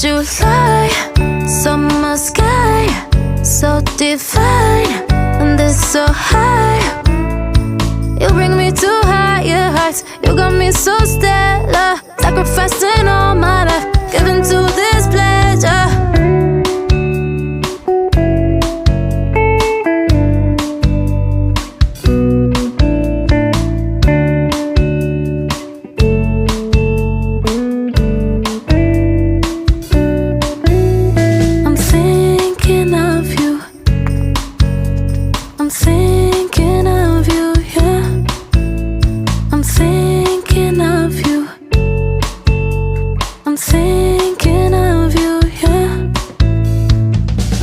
July, summer sky, so divine, and it's so high. You bring me to higher heights. You got me so stellar, sacrificing all my life, giving to this pleasure.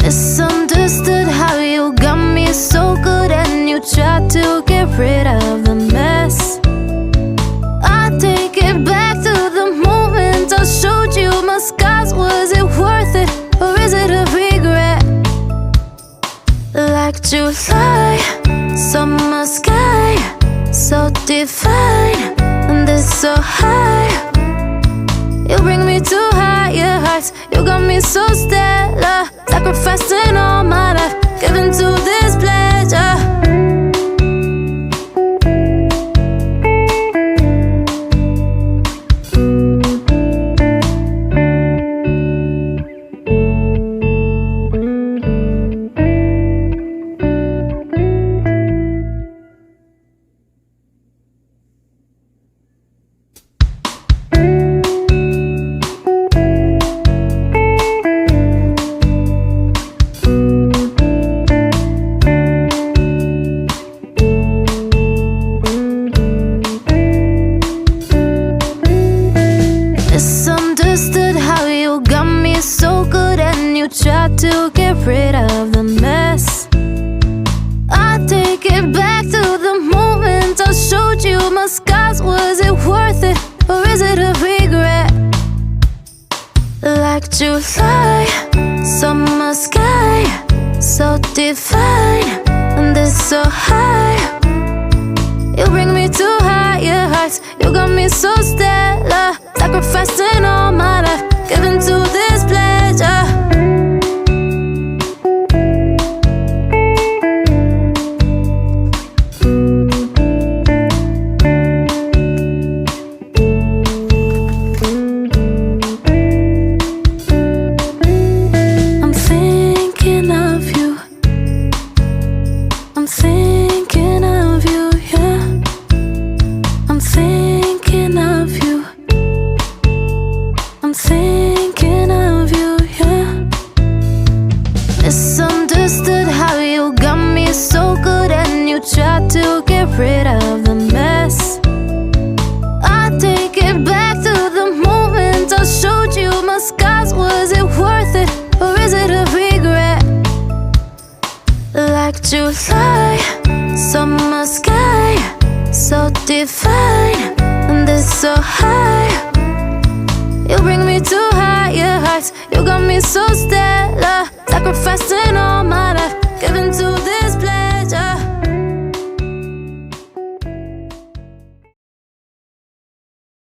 Misunderstood how you got me so good and you tried to get rid of the mess. I take it back to the moment I showed you my scars. Was it worth it or is it a regret? Like July, summer sky, so divine, and it's so high. You bring me to higher heights. You got me so stellar, sacrificing all my life, giving to this pleasure. Misunderstood how you got me so good and you tried to get rid of the mess. I take it back to the moment I showed you my scars. Was it worth it or is it a regret? Like July, summer sky, so divine, and it's so high. You bring me to higher heights. You got me so stellar, sacrificing all my life, giving to this pleasure. I'm thinking of you. I'm thinking of you, yeah. I'm thinking of you. I'm thinking of you, yeah. Misunderstood how you got me so good and you tried to get rid of the mess. I take it back to the moment I showed you my scars. Was it worth it or is it a regret? Like July, summer sky, so divine, and it's so high. You bring me to higher heights. You got me so stellar, sacrificing all